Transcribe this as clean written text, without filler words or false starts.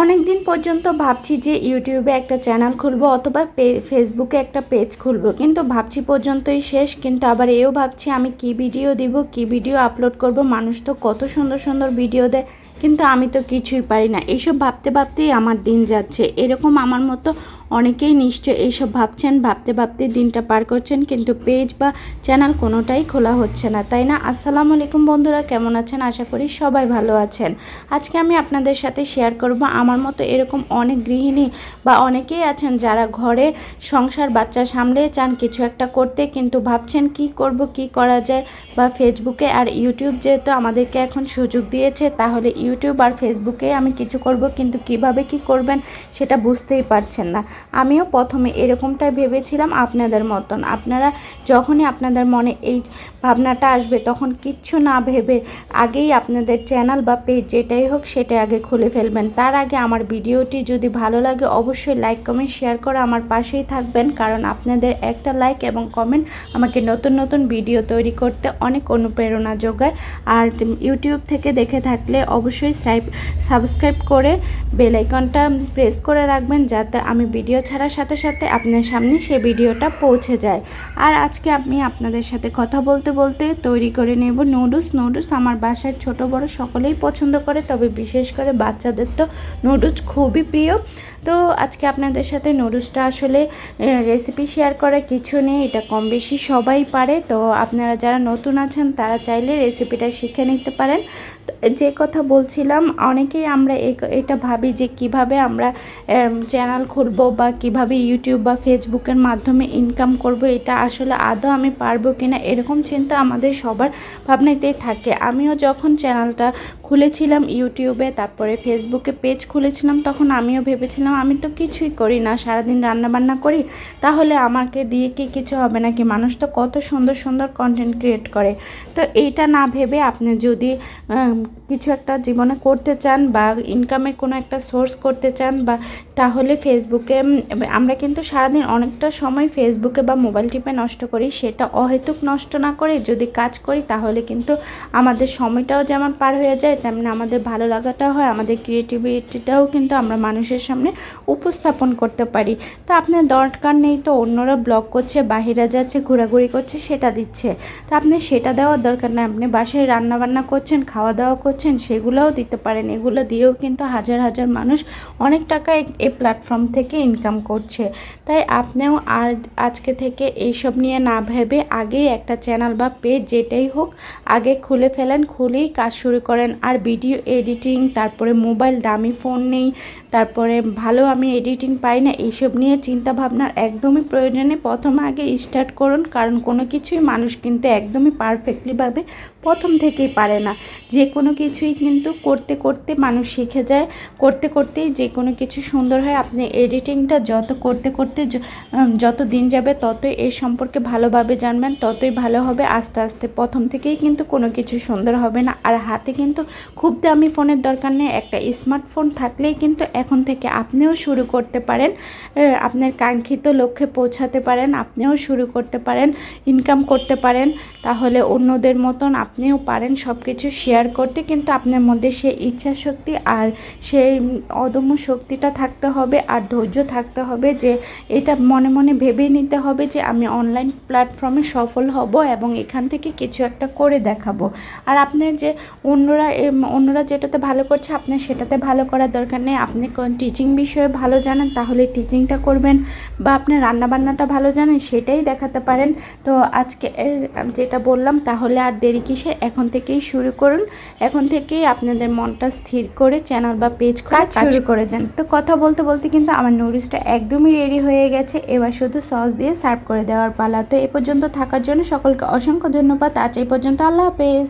অনেক দিন পর্যন্ত ভাবছি যে ইউটিউবে একটা চ্যানেল খুলবো অথবা ফেসবুকে একটা পেজ খুলবো, কিন্তু ভাবছি পর্যন্তই শেষ। কিন্তু আবার এও ভাবছি আমি কি ভিডিও দিব, কি ভিডিও আপলোড করব। মানুষ তো কত সুন্দর সুন্দর ভিডিও দেয়, কিন্তু আমি তো কিছুই পারি না। এইসব ভাবতে ভাবতেই আমার দিন যাচ্ছে। এরকম আমার মতো অনেকেই নিশ্চয় এইসব ভাবছেন, ভাবতে ভাবতে দিনটা পার করছেন, কিন্তু পেজ বা চ্যানেল কোনোটাই খোলা হচ্ছে না, তাই না? আসসালামু আলাইকুম বন্ধুরা, কেমন আছেন? আশা করি সবাই ভালো আছেন। আজকে আমি আপনাদের সাথে শেয়ার করব আমার মতো এরকম অনেক গৃহিণী বা অনেকেই আছেন যারা ঘরে সংসার বাচ্চা সামলে চান কিছু একটা করতে, কিন্তু ভাবছেন কি করব, কি করা যায়। বা ফেসবুকে আর ইউটিউব যেহেতু আমাদেরকে এখন সুযোগ দিয়েছে, তাহলে ইউটিউব আর ফেসবুকে আমি কিছু করব, কিন্তু কিভাবে কি করবেন সেটা বুঝতেই পারছেন না। আমিও প্রথমে এরকমটাই ভেবেছিলাম আপনাদের মতন। আপনারা যখনই আপনাদের মনে এই ভাবনাটা আসবে, তখন কিচ্ছু না ভেবে আগেই আপনাদের চ্যানেল বা পেজ যেটাই হোক সেটা আগে খুলে ফেলবেন। তার আগে আমার ভিডিওটি যদি ভালো লাগে অবশ্যই লাইক কমেন্ট শেয়ার করে আমার পাশেই থাকবেন, কারণ আপনাদের একটা লাইক এবং কমেন্ট আমাকে নতুন নতুন ভিডিও তৈরি করতে অনেক অনুপ্রেরণা যোগায়। আর ইউটিউব থেকে দেখে থাকলে অবশ্যই সাবস্ক্রাইব করে বেল আইকনটা প্রেস করে রাখবেন, যাতে আমি ভিডিও ছাড়ার সাথে সাথে আপনার সামনে সেই ভিডিওটা পৌঁছে যায়। আর আজকে আমি আপনাদের সাথে কথা বলতে বলতে তৈরি করে নেব নুডলস। আমার বাসার ছোট বড় সকলেই পছন্দ করে, তবে বিশেষ করে বাচ্চাদের তো নুডলস খুবই প্রিয়। তো আজকে আপনাদের সাথে নুডলসটা আসলে রেসিপি শেয়ার করে কিছু নেই, এটা কম বেশি সবাই পারে। তো আপনারা যারা নতুন আছেন তারা চাইলে রেসিপিটা শিখে নিতে পারেন। যে কথা বলছিলাম, অনেকেই আমরা এটা ভাবি যে কিভাবে আমরা চ্যানেল খুলব বা কিভাবে ইউটিউব বা ফেসবুকের মাধ্যমে ইনকাম করব, এটা আসলে আদৌ আমি পারবো কিনা, এরকম চিন্তা আমাদের সবার ভাবনাতেই থাকে। আমিও যখন চ্যানেলটা খুলেছিলাম ইউটিউবে, তারপরে ফেসবুকে পেজ খুলেছিলাম, তখন আমিও ভেবেছিলাম আমি তো কিছুই করি না, সারাদিন রান্নাবান্না করি, তাহলে আমাকে দিয়ে কি কিছু হবে নাকি? মানুষ তো কত সুন্দর সুন্দর কন্টেন্ট ক্রিয়েট করে। তো এইটা না ভেবে আপনি যদি কিছু একটা জীবনে করতে চান বা ইনকামের কোনো একটা সোর্স করতে চান, বা তাহলে ফেসবুকে আমরা কিন্তু সারাদিন অনেকটা সময় ফেসবুকে বা মোবাইল টিপে নষ্ট করি, সেটা অহেতুক নষ্ট না করে যদি কাজ করি, তাহলে কিন্তু আমাদের সময়টাও যেমন পার হয়ে যায়, তেমনি আমাদের ভালো লাগাটাও হয়, আমাদের ক্রিয়েটিভিটিটাও কিন্তু আমরা মানুষের সামনে উপস্থাপন করতে পারি। তো আপনার দরকার নেই তো অন্যরা ব্লগ করছে, বাহিরে যাচ্ছে, ঘোরাঘুরি করছে, সেটা দিচ্ছে, তো আপনি সেটা দেওয়ার দরকার নেই। আপনি বাসায় রান্নাবান্না করছেন, খাওয়া দাওয়া করছেন, সেগুলোও দিতে পারেন। এগুলো দিয়েও কিন্তু হাজার হাজার মানুষ অনেক টাকা এই প্ল্যাটফর্ম থেকে ইনকাম করছে। তাই আপনিও আর আজকে থেকে এইসব নিয়ে না ভেবে আগেই একটা চ্যানেল বা পেজ যেটাই হোক আগে খুলে ফেলেন, খুলেই কাজ শুরু করেন। আর ভিডিও এডিটিং, তারপরে মোবাইল, দামি ফোন নেই, তারপরে ভালো আমি এডিটিং পাই না, এইসব নিয়ে চিন্তা ভাবনার একদমই প্রয়োজনে প্রথমে আগে স্টার্ট করুন, কারণ কোনো কিছুই মানুষ কিন্তু একদমই পারফেক্টলিভাবে প্রথম থেকেই পারে না। যে কোনো কিছুই কিন্তু করতে করতে মানুষ শিখে যায়, করতে করতেই যে কোনো কিছু সুন্দর হয়। আপনি এডিটিংটা যত করতে করতে যত দিন যাবে ততই এর সম্পর্কে ভালোভাবে জানবেন, ততই ভালো হবে। আস্তে আস্তে প্রথম থেকেই কিন্তু কোনো কিছু সুন্দর হবে না। আর হাতে কিন্তু খুব দামি ফোনের দরকার নেই, একটা স্মার্টফোন থাকলেই কিন্তু এখন থেকে আপনিও শুরু করতে পারেন, আপনার কাঙ্ক্ষিত লক্ষ্যে পৌঁছাতে পারেন, আপনিও শুরু করতে পারেন, ইনকাম করতে পারেন। তাহলে অন্যদের মতন আপনিও পারেন সব কিছু শেয়ার করতে, কিন্তু আপনার মধ্যে সেই ইচ্ছা শক্তি আর সেই অদম্য শক্তিটা থাকতে হবে, আর ধৈর্য থাকতে হবে, যে এটা মনে মনে ভেবেই নিতে হবে যে আমি অনলাইন প্ল্যাটফর্মে সফল হব এবং এখান থেকে কিছু একটা করে দেখাবো। আর আপনার যে অন্যরা যেটাতে ভালো করছে আপনার সেটাতে ভালো করার দরকার নেই। আপনি কোন টিচিং বিষয়ে ভালো জানেন তাহলে টিচিংটা করবেন, বা আপনি রান্নাবান্নাটা ভালো জানেন সেটাই দেখাতে পারেন। তো আজকে যেটা বললাম, তাহলে আর দেরি কিসের, এখন থেকেই শুরু করুন। এখন থেকেই আপনাদের মনটা স্থির করে চ্যানেল বা পেজ কাজ শুরু করে দেন। তো কথা বলতে বলতে কিন্তু আমার নুডলসটা একদমই রেডি হয়ে গেছে, এবার শুধু সস দিয়ে সার্ভ করে দেওয়ার পালা। তো এ পর্যন্ত থাকার জন্য সকলকে অসংখ্য ধন্যবাদ। আজ এই পর্যন্ত, আল্লাহ হাফেজ।